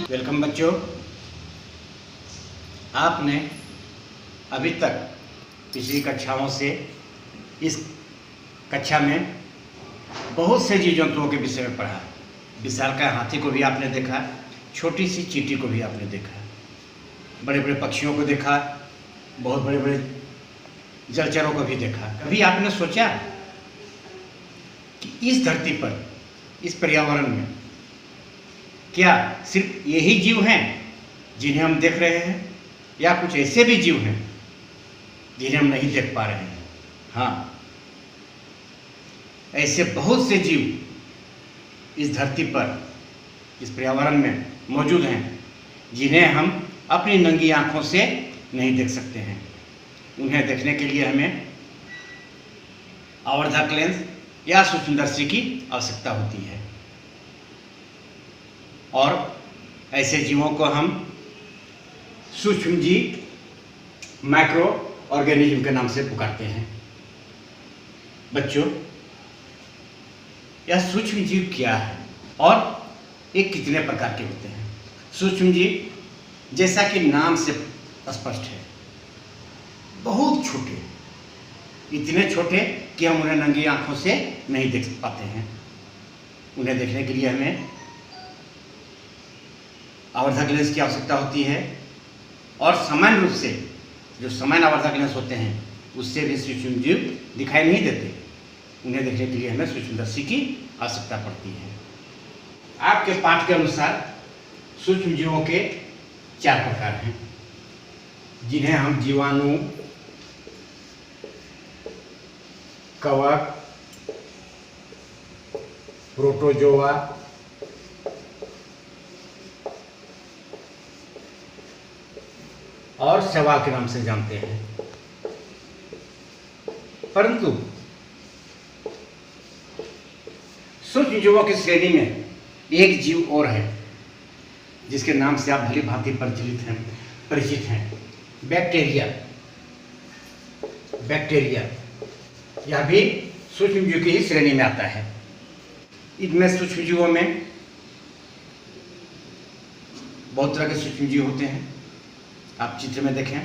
Welcome बच्चों। आपने अभी तक पिछली कक्षाओं से इस कक्षा में बहुत से जीव जंतुओं के विषय में पढ़ा। विशालकाय हाथी को भी आपने देखा, छोटी सी चींटी को भी आपने देखा, बड़े बड़े पक्षियों को देखा, बहुत बड़े बड़े जलचरों को भी देखा। कभी आपने सोचा कि इस धरती पर, इस पर्यावरण में क्या सिर्फ यही जीव हैं जिन्हें हम देख रहे हैं, या कुछ ऐसे भी जीव हैं जिन्हें हम नहीं देख पा रहे हैं? हाँ, ऐसे बहुत से जीव इस धरती पर, इस पर्यावरण में मौजूद हैं जिन्हें हम अपनी नंगी आंखों से नहीं देख सकते हैं। उन्हें देखने के लिए हमें आवर्धक लेंस या सूक्ष्मदर्शी की आवश्यकता होती है, और ऐसे जीवों को हम सूक्ष्म जीव, माइक्रो ऑर्गेनिज्म के नाम से पुकारते हैं। बच्चों, यह सूक्ष्म जीव क्या है और ये कितने प्रकार के होते हैं? सूक्ष्म जीव जैसा कि नाम से स्पष्ट है, बहुत छोटे, इतने छोटे कि हम उन्हें नंगी आंखों से नहीं देख पाते हैं। उन्हें देखने के लिए हमें आवर्धक लेंस की आवश्यकता होती है, और सामान्य रूप से जो सामान्य आवर्धक लेंस होते हैं उससे भी सूक्ष्म जीव दिखाई नहीं देते। उन्हें देखने के लिए हमें सूक्ष्मदर्शी की आवश्यकता पड़ती है। आपके पाठ के अनुसार सूक्ष्म जीवों के 4 प्रकार हैं, जिन्हें हम जीवाणु, कवक, प्रोटोजोआ, और शैवाल के नाम से जानते हैं। परंतु सूक्ष्म जीवों की श्रेणी में एक जीव और है जिसके नाम से आप भली भांति परिचित हैं, बैक्टीरिया। यह भी सूक्ष्म जीव की ही श्रेणी में आता है। इनमें सूक्ष्म जीवों में बहुत तरह के सूक्ष्म जीव होते हैं। आप चित्र में देखें,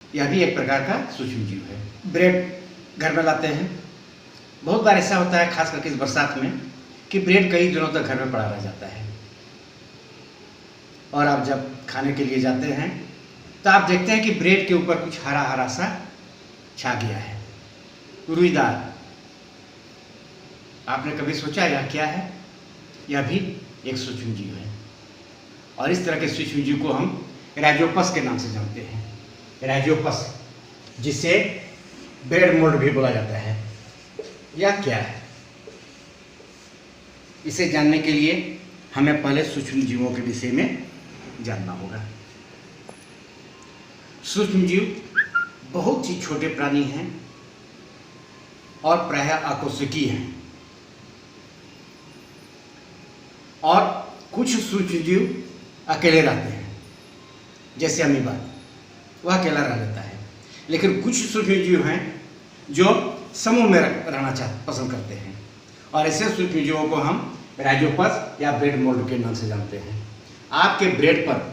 यह भी एक प्रकार का सूक्ष्म जीव है। ब्रेड घर में लाते हैं। बहुत बार ऐसा होता है, खास करके इस बरसात में, कि ब्रेड कई दिनों तक घर में पड़ा रह जाता है, और आप जब खाने के लिए जाते हैं तो आप देखते हैं कि ब्रेड के ऊपर कुछ हरा हरा सा छा गया है, रुईदार। आपने कभी सोचा यह क्या है? यह भी एक सूक्ष्म जीव है। और इस तरह के सूक्ष्म जीव को हम राइजोपस के नाम से जानते हैं। राइजोपस, जिसे बेड मोल्ड भी बोला जाता है। यह क्या है? इसे जानने के लिए हमें पहले सूक्ष्म जीवों के विषय में जानना होगा। सूक्ष्म जीव बहुत ही छोटे प्राणी हैं और प्रायः अकोशिकीय हैं, और कुछ सूक्ष्म जीव अकेले रहते हैं, जैसे अमीबा, वह अकेला रह लेता है। लेकिन कुछ सूक्ष्म जीव हैं जो समूह में रहना पसंद करते हैं, और ऐसे सूक्ष्म जीवों को हम राइजोपस या ब्रेड मोल्ड के नाम से जानते हैं। आपके ब्रेड पर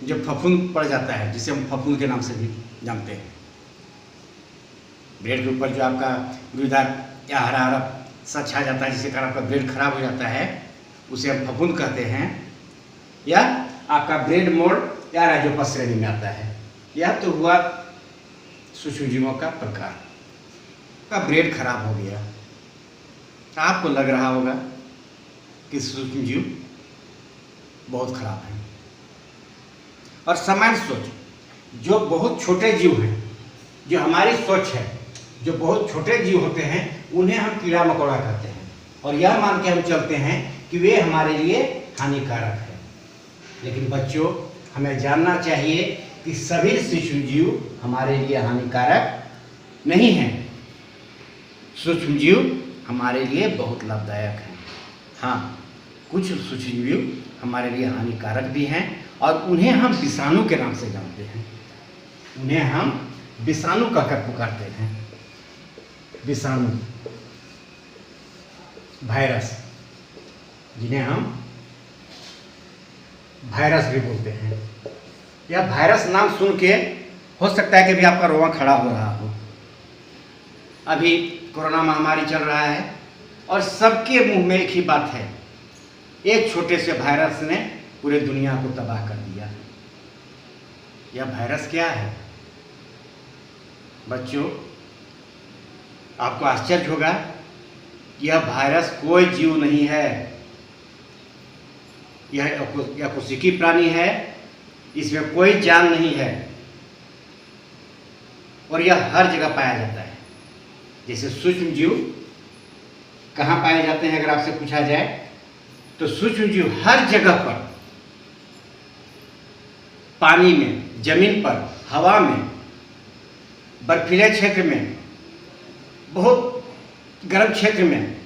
जब फफूंद पड़ जाता है, जिसे हम फफूंद के नाम से भी जानते हैं, ब्रेड के ऊपर जो आपका गुदार या हरा हरा सा छा जाता है, जिसके कारण आपका ब्रेड खराब हो जाता है, उसे हम फफूंद कहते हैं, या आपका ब्रेड मोल्ड या राइजोपस श्रेणी में आता है। यह तो हुआ सूक्ष्म जीवों का प्रकार। का ब्रेड खराब हो गया, आपको लग रहा होगा कि सूक्ष्म जीव बहुत खराब है, और सामान्य सोच, जो बहुत छोटे जीव हैं, जो हमारी सोच है, जो बहुत छोटे जीव होते हैं, उन्हें हम कीड़ा मकोड़ा कहते हैं, और यह मान के हम चलते हैं कि वे हमारे लिए हानिकारक है। लेकिन बच्चों, हमें जानना चाहिए कि सभी सूक्ष्म जीव हमारे लिए हानिकारक नहीं हैं। सूक्ष्म जीव हमारे लिए बहुत लाभदायक हैं। हाँ, कुछ सूक्ष्म जीव हमारे लिए हानिकारक भी हैं, और उन्हें हम विषाणु के नाम से जानते हैं। उन्हें हम विषाणु कहकर पुकारते हैं। विषाणु, वायरस, जिन्हें हम वायरस भी बोलते हैं। यह वायरस नाम सुन के हो सकता है कि भी आपका रोआ खड़ा हो रहा हो। अभी कोरोना महामारी चल रहा है, और सबके मुंह में एक ही बात है, एक छोटे से वायरस ने पूरे दुनिया को तबाह कर दिया। यह वायरस क्या है? बच्चों, आपको आश्चर्य होगा, यह वायरस कोई जीव नहीं है। यह कोशिकीय प्राणी है, इसमें कोई जान नहीं है, और यह हर जगह पाया जाता है। जैसे सूक्ष्म जीव कहाँ पाए जाते हैं, अगर आपसे पूछा जाए तो सूक्ष्म जीव हर जगह पर, पानी में, जमीन पर, हवा में, बर्फीले क्षेत्र में, बहुत गर्म क्षेत्र में,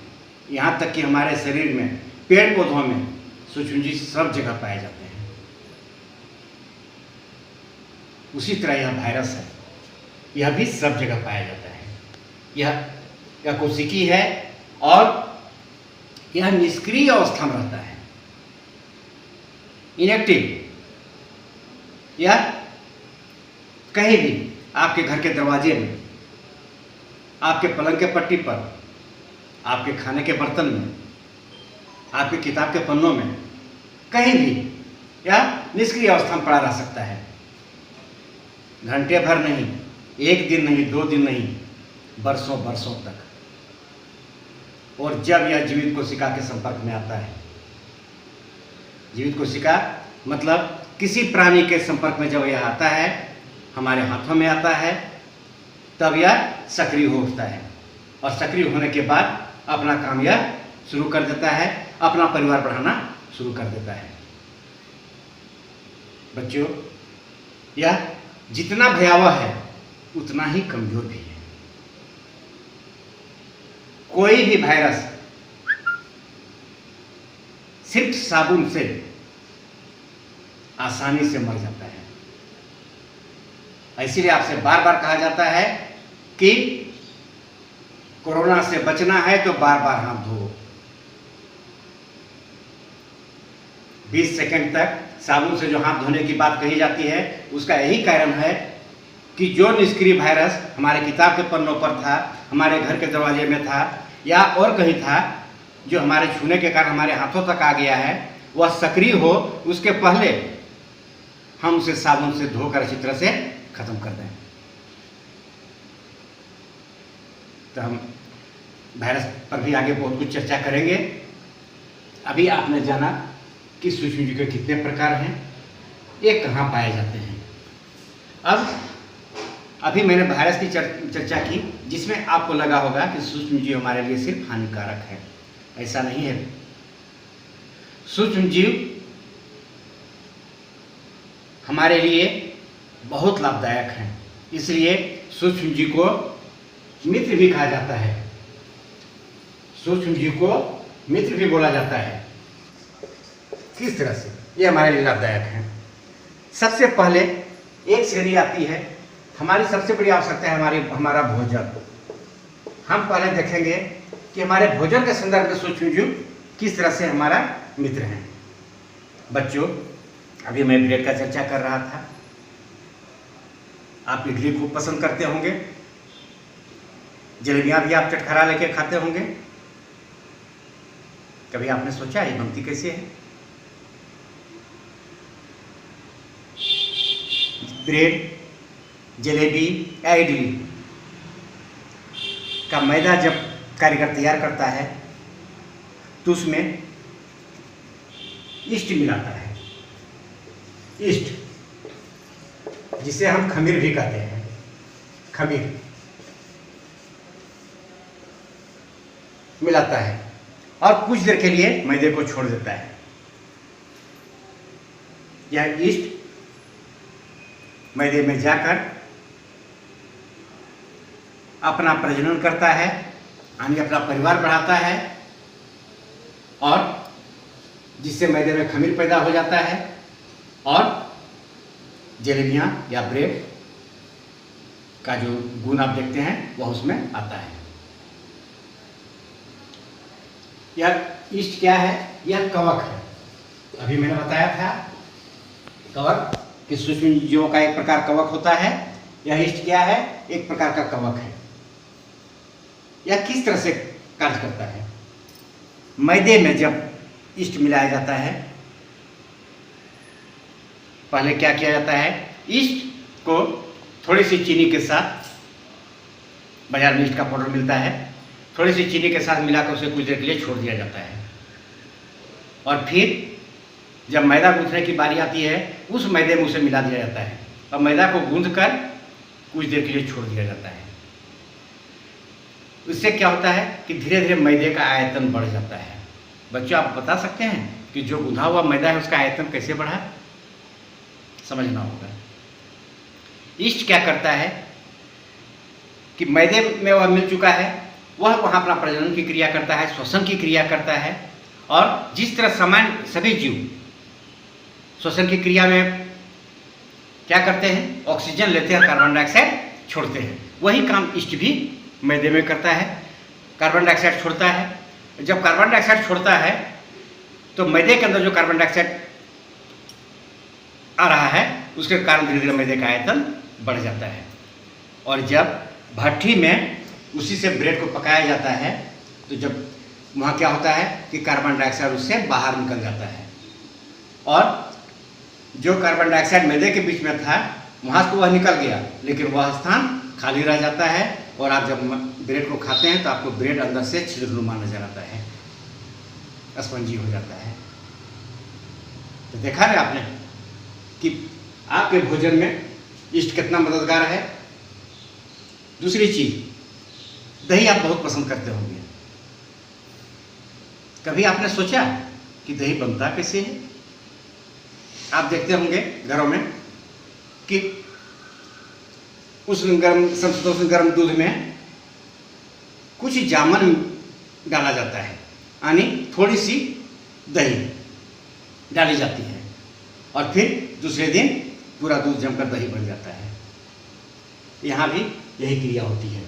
यहाँ तक कि हमारे शरीर में, पेड़ पौधों में, सूक्ष्म जीव सब जगह पाए जाते हैं। उसी तरह यह वायरस है, यह भी सब जगह पाया जाता है। यह कोशिकीय है, और यह निष्क्रिय अवस्था में रहता है, इनएक्टिव। यह कहीं भी, आपके घर के दरवाजे में, आपके पलंग के पट्टी पर, आपके खाने के बर्तन में, आपके किताब के पन्नों में, कहीं भी यह निष्क्रिय अवस्था में पड़ा रह सकता है। घंटे भर नहीं, एक दिन नहीं, 2 दिन नहीं, बरसों बरसों तक। और जब यह जीवित कोशिका के संपर्क में आता है, जीवित कोशिका मतलब किसी प्राणी के संपर्क में जब यह आता है, हमारे हाथों में आता है, तब यह सक्रिय होता है, और सक्रिय होने के बाद अपना काम यह शुरू कर देता है, अपना परिवार बढ़ाना शुरू कर देता है। बच्चों, यह जितना भयावह है उतना ही कमजोर भी है। कोई भी वायरस सिर्फ साबुन से आसानी से मर जाता है। इसीलिए आपसे बार बार कहा जाता है कि कोरोना से बचना है तो बार बार हाथ धो। 20 सेकंड तक साबुन से जो हाथ धोने की बात कही जाती है, उसका यही कारण है कि जो निष्क्रिय वायरस हमारे किताब के पन्नों पर था, हमारे घर के दरवाजे में था, या और कहीं था, जो हमारे छूने के कारण हमारे हाथों तक आ गया है, वह सक्रिय हो उसके पहले हम उसे साबुन से धोकर अच्छी तरह से खत्म कर दें। तो हम वायरस पर भी आगे बहुत कुछ चर्चा करेंगे। अभी आपने जाना कि सूक्ष्मजीव के कितने प्रकार हैं, ये कहाँ पाए जाते हैं। अब अभी मैंने वायरस की चर्चा की, जिसमें आपको लगा होगा कि सूक्ष्मजीव हमारे लिए सिर्फ हानिकारक है। ऐसा नहीं है। सूक्ष्मजीव हमारे लिए बहुत लाभदायक हैं, इसलिए सूक्ष्मजीव को मित्र भी कहा जाता है। सूक्ष्मजीव को मित्र भी बोला जाता है। किस तरह से ये हमारे लिए लाभदायक हैं? सबसे पहले एक श्रेणी आती है, हमारी सबसे बड़ी आवश्यकता है हमारा भोजन। हम पहले देखेंगे कि हमारे भोजन के संदर्भ में सूक्ष्मजीव किस तरह से हमारा मित्र हैं। बच्चों, अभी मैं ब्रेड का चर्चा कर रहा था। आप इडली खूब पसंद करते होंगे, जलेबियाँ भी आप चटखरा लेके खाते होंगे। कभी आपने सोचा ये बनती कैसे है? ब्रेड, जलेबी या इडली का मैदा जब कारीगर तैयार करता है तो उसमें यीस्ट मिलाता है। यीस्ट, जिसे हम खमीर भी कहते हैं, खमीर मिलाता है और कुछ देर के लिए मैदे को छोड़ देता है। यह यीस्ट मैदे में जाकर अपना प्रजनन करता है, यानी अपना परिवार बढ़ाता है, और जिससे मैदे में खमीर पैदा हो जाता है और जलेबियाँ या ब्रेड का जो गुण आप देखते हैं वह उसमें आता है। यह यीस्ट क्या है? यह कवक है। अभी मैंने बताया था कवक कि सूक्ष्मजीवों का एक प्रकार कवक होता है। यह यीस्ट क्या है? एक प्रकार का कवक है। यह किस तरह से कार्य करता है? मैदे में जब यीस्ट मिलाया जाता है, पहले क्या किया जाता है? यीस्ट को थोड़ी सी चीनी के साथ, बाजार में यीस्ट का पाउडर मिलता है, थोड़ी सी चीनी के साथ मिलाकर उसे कुछ देर के लिए छोड़ दिया जाता है, और फिर जब मैदा गूंथने की बारी आती है उस मैदे में उसे मिला दिया जाता है और मैदा को गूंथकर कुछ देर के लिए छोड़ दिया जाता है। इससे क्या होता है कि धीरे धीरे मैदे का आयतन बढ़ जाता है। बच्चों, आप बता सकते हैं कि जो गूंथा हुआ मैदा है उसका आयतन कैसे बढ़ा? समझना होगा। यीस्ट क्या करता है कि मैदे में वह मिल चुका है, वह वहाँ अपना प्रजनन की क्रिया करता है, श्वसन की क्रिया करता है, और जिस तरह सामान्य सभी जीव श्वसन की क्रिया में क्या करते हैं? ऑक्सीजन लेते हैं, कार्बन डाइऑक्साइड छोड़ते हैं। वही काम यीस्ट भी मैदे में करता है, कार्बन डाइऑक्साइड छोड़ता है। जब कार्बन डाइऑक्साइड छोड़ता है तो मैदे के अंदर जो कार्बन डाइऑक्साइड आ रहा है उसके कारण धीरे धीरे मैदे का आयतन बढ़ जाता है, और जब भट्ठी में उसी से ब्रेड को पकाया जाता है तो जब वहाँ क्या होता है कि कार्बन डाइऑक्साइड उससे बाहर निकल जाता है, और जो कार्बन डाइऑक्साइड मैदे के बीच में था वहाँ से वह निकल गया, लेकिन वह स्थान खाली रह जाता है, और आप जब ब्रेड को खाते हैं तो आपको ब्रेड अंदर से छिद्रनुमा नजर आता है, स्पंजी हो जाता है। तो देखा है आपने कि आपके भोजन में यीस्ट कितना मददगार है। दूसरी चीज, दही आप बहुत पसंद करते होंगे। कभी आपने सोचा कि दही बनता कैसे है? आप देखते होंगे घरों में कि उस गर्म दूध में कुछ जामन डाला जाता है, यानी थोड़ी सी दही डाली जाती है, और फिर दूसरे दिन पूरा दूध जमकर दही बन जाता है। यहाँ भी यही क्रिया होती है।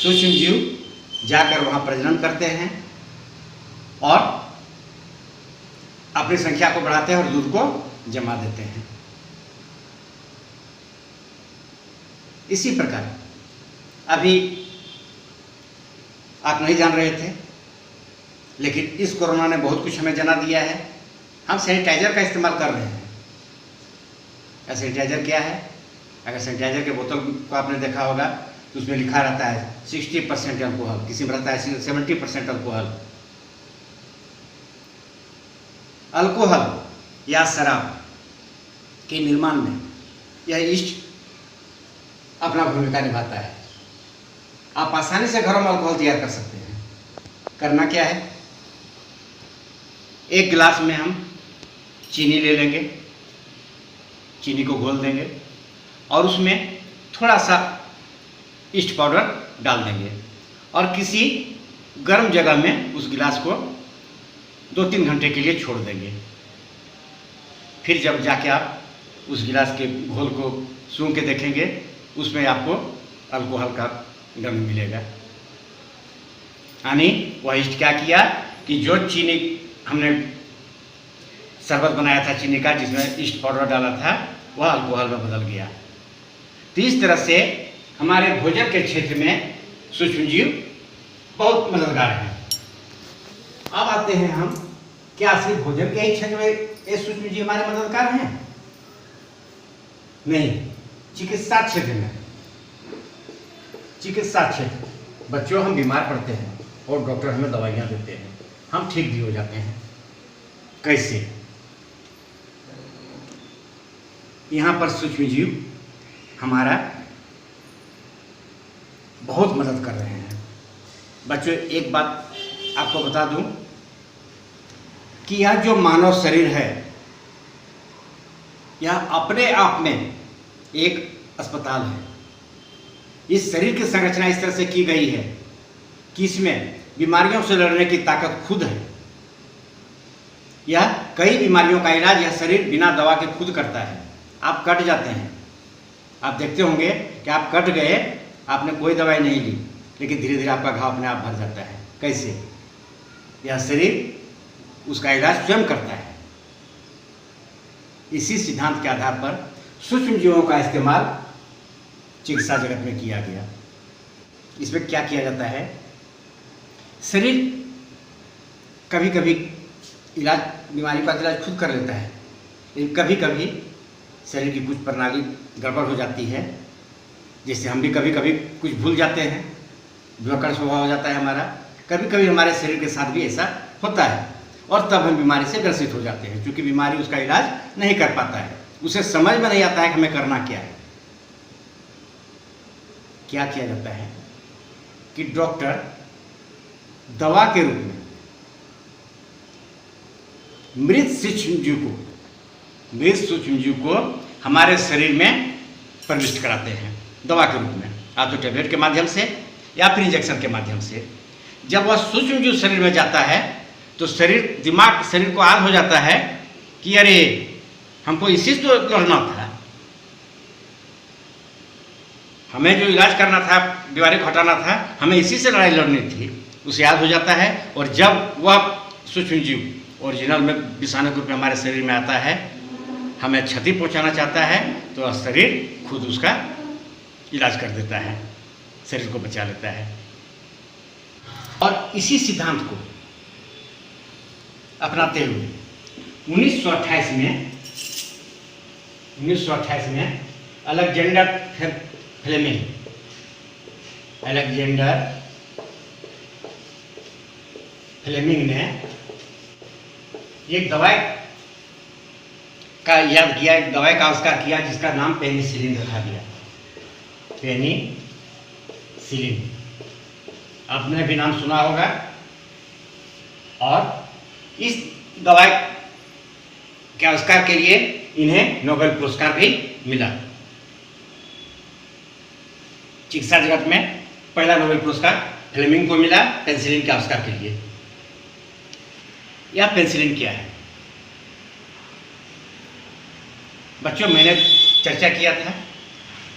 सूक्ष्म जीव जाकर वहाँ प्रजनन करते हैं और अपनी संख्या को बढ़ाते हैं और दूध को जमा देते हैं। इसी प्रकार अभी आप नहीं जान रहे थे, लेकिन इस कोरोना ने बहुत कुछ हमें जना दिया है। हम सैनिटाइजर का इस्तेमाल कर रहे हैं। सैनिटाइजर क्या है? अगर सैनिटाइजर के बोतल को आपने देखा होगा तो उसमें लिखा रहता है 60% अल्कोहल, किसी में रहता है 70% अल्कोहल। अल्कोहल या शराब के निर्माण में यह ईस्ट अपना भूमिका निभाता है। आप आसानी से घरों में अल्कोहल तैयार कर सकते हैं। करना क्या है, एक गिलास में हम चीनी ले लेंगे, चीनी को घोल देंगे और उसमें थोड़ा सा ईस्ट पाउडर डाल देंगे और किसी गर्म जगह में उस गिलास को 2-3 घंटे के लिए छोड़ देंगे। फिर जब जाके आप उस गिलास के घोल को सूंघ के देखेंगे, उसमें आपको अल्कोहल का गंध मिलेगा। यानी वह ईस्ट क्या किया कि जो चीनी हमने शरबत बनाया था चीनी का, जिसमें ईस्ट पाउडर डाला था, वह अल्कोहल में बदल गया। तो इस तरह से हमारे भोजन के क्षेत्र में सूक्ष्मजीव बहुत मददगार हैं। अब आते हैं हम, क्या सिर्फ भोजन के ही क्षेत्र में ये सूक्ष्मजीव हमारे मददगार हैं? नहीं, चिकित्सा क्षेत्र में, चिकित्सा क्षेत्र, बच्चों हम बीमार पड़ते हैं और डॉक्टर हमें दवाइयाँ देते हैं, हम ठीक भी हो जाते हैं। कैसे? यहाँ पर सूक्ष्मजीव हमारा बहुत मदद कर रहे हैं। बच्चों एक बात आपको बता दूं कि यह जो मानव शरीर है, यह अपने आप में एक अस्पताल है। इस शरीर की संरचना इस तरह से की गई है कि इसमें बीमारियों से लड़ने की ताकत खुद है। यह कई बीमारियों का इलाज यह शरीर बिना दवा के खुद करता है। आप कट जाते हैं, आप देखते होंगे कि आप कट गए, आपने कोई दवाई नहीं ली, लेकिन धीरे धीरे आपका घाव अपने आप भर जाता है। कैसे? यह शरीर उसका इलाज स्वयं करता है। इसी सिद्धांत के आधार पर सूक्ष्म जीवों का इस्तेमाल चिकित्सा जगत में किया गया। इसमें क्या किया जाता है, शरीर कभी कभी इलाज, बीमारी का इलाज खुद कर लेता है, लेकिन कभी कभी शरीर की कुछ प्रणाली गड़बड़ हो जाती है, जिससे हम भी कभी कभी कुछ भूल जाते हैं, विकर्ण स्वभाव हो जाता है हमारा। कभी कभी हमारे शरीर के साथ भी ऐसा होता है और तब हम बीमारी से ग्रसित हो जाते हैं, क्योंकि बीमारी उसका इलाज नहीं कर पाता है, उसे समझ में नहीं आता है कि हमें करना क्या है। क्या किया जाता है कि डॉक्टर दवा के रूप में मृत सूक्ष्मजीव को हमारे शरीर में प्रविष्ट कराते हैं दवा के रूप में, या तो टेबलेट के माध्यम से या फिर इंजेक्शन के माध्यम से। जब वह सूक्ष्मजीव शरीर में जाता है तो शरीर को याद हो जाता है कि अरे हमको इसी से तो लड़ना था, हमें जो इलाज करना था, बीमारी को हटाना था, हमें इसी से लड़ाई लड़नी थी, उसे याद हो जाता है। और जब वह सूक्ष्मजीव ओरिजिनल में विषाणु रूप में हमारे शरीर में आता है, हमें क्षति पहुंचाना चाहता है, तो शरीर खुद उसका इलाज कर देता है, शरीर को बचा लेता है। और इसी सिद्धांत को अपनाते हुए 1928 में अलेक्जेंडर फ्लेमिंग ने एक दवाई का याद किया, एक दवाई का आविष्कार किया जिसका नाम पेनिसिलिन रखा गया। पेनिसिलिन आपने भी नाम सुना होगा। और इस दवाई के आविष्कार के लिए इन्हें नोबेल पुरस्कार भी मिला। चिकित्सा जगत में पहला नोबेल पुरस्कार फ्लेमिंग को मिला पेनिसिलिन के आविष्कार के लिए। यह पेनिसिलिन क्या है? बच्चों, मैंने चर्चा किया था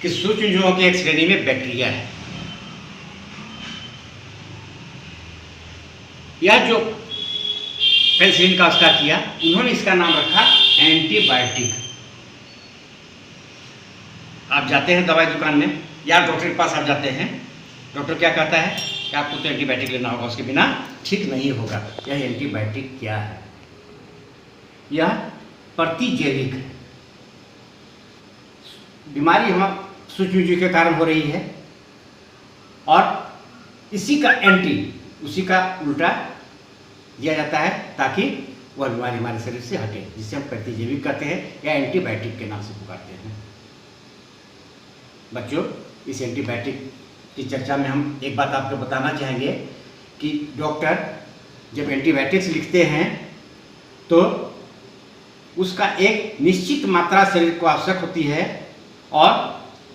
कि सूक्ष्मजीवों की एक श्रेणी में बैक्टीरिया है। यह जो पेनिसिलिन का आविष्कार किया, उन्होंने इसका नाम रखा एंटीबायोटिक। आप जाते हैं दवाई दुकान में या डॉक्टर के पास आप जाते हैं, डॉक्टर क्या कहता है कि आपको तो एंटीबायोटिक लेना होगा, उसके बिना ठीक नहीं होगा। यह एंटीबायोटिक क्या है? यह प्रतिजैविक है। बीमारी हम सूक्ष्मजीव के कारण हो रही है और इसी का उसी का उल्टा दिया जाता है ताकि वह बीमारी हमारे शरीर से हटे, जिसे हम प्रतिजैविक कहते हैं या एंटीबायोटिक के नाम से पुकारते हैं। बच्चों, इस एंटीबायोटिक की चर्चा में हम एक बात आपको बताना चाहेंगे कि डॉक्टर जब एंटीबायोटिक्स लिखते हैं तो उसका एक निश्चित मात्रा शरीर को आवश्यक होती है और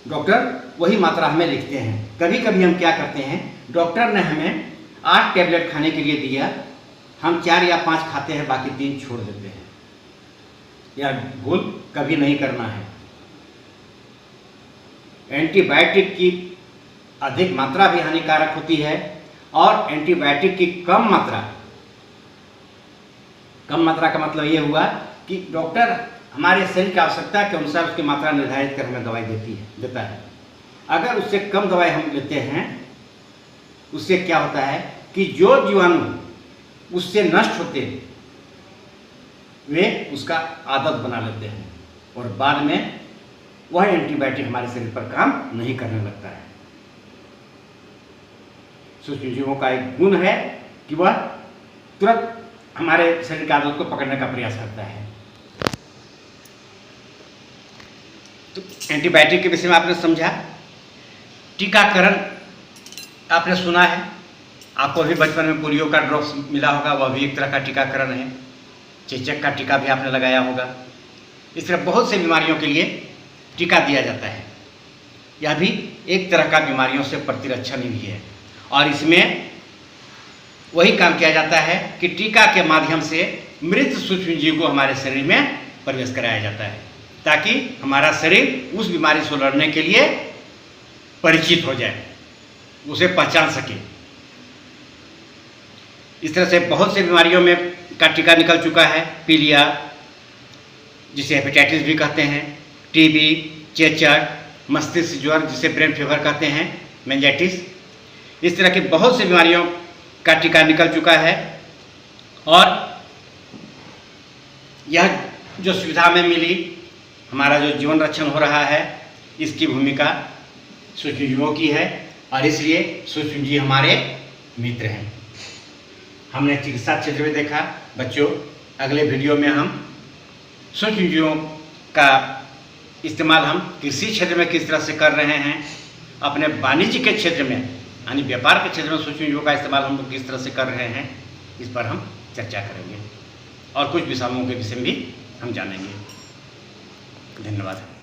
डॉक्टर वही मात्रा हमें लिखते हैं। कभी कभी हम क्या करते हैं, डॉक्टर ने हमें 8 टैबलेट खाने के लिए दिया, हम 4 या 5 खाते हैं, बाकी 3 छोड़ देते हैं। यह भूल कभी नहीं करना है। एंटीबायोटिक की अधिक मात्रा भी हानिकारक होती है और एंटीबायोटिक की कम मात्रा का मतलब ये हुआ कि डॉक्टर हमारे शरीर की आवश्यकता के अनुसार उसकी मात्रा निर्धारित कर हमें दवाई देता है। अगर उससे कम दवाई हम लेते हैं, उससे क्या होता है कि जो जीवाणु उससे नष्ट होते वे उसका आदत बना लेते हैं और बाद में वह एंटीबायोटिक हमारे शरीर पर काम नहीं करने लगता है। सूक्ष्म जीवों का एक गुण है कि वह तुरंत हमारे शरीर की आदत को पकड़ने का प्रयास करता है। तो एंटीबायोटिक के विषय में आपने समझा। टीकाकरण आपने सुना है, आपको भी बचपन में पोलियो का ड्रॉप्स मिला होगा, वह भी एक तरह का टीकाकरण है। चेचक का टीका भी आपने लगाया होगा। इस तरह बहुत से बीमारियों के लिए टीका दिया जाता है। यह भी एक तरह का बीमारियों से प्रतिरक्षण भी है और इसमें वही काम किया जाता है कि टीका के माध्यम से मृत सूक्ष्म जीव को हमारे शरीर में प्रवेश कराया जाता है ताकि हमारा शरीर उस बीमारी से लड़ने के लिए परिचित हो जाए, उसे पहचान सके। इस तरह से बहुत से बीमारियों में का टीका निकल चुका है। पीलिया, जिसे हेपेटाइटिस भी कहते हैं, टीबी, चेचक, मस्तिष्क ज्वर जिसे ब्रेन फीवर कहते हैं, मेनिंजाइटिस, इस तरह की बहुत सी बीमारियों का टीका निकल चुका है और यह जो सुविधा हमें मिली, हमारा जो जीवन रक्षण हो रहा है, इसकी भूमिका सूक्ष्म जीवों की है और इसलिए सूक्ष्म जीव हमारे मित्र हैं। हमने चिकित्सा क्षेत्र में देखा। बच्चों, अगले वीडियो में हम सूक्ष्म जीवों का इस्तेमाल हम कृषि क्षेत्र में किस तरह से कर रहे हैं, अपने वाणिज्य के क्षेत्र में यानी व्यापार के क्षेत्र में सूक्ष्म जीवों का इस्तेमाल हम किस तरह से कर रहे हैं, इस पर हम चर्चा करेंगे और कुछ विषयों के विषय में भी हम जानेंगे। धन्यवाद।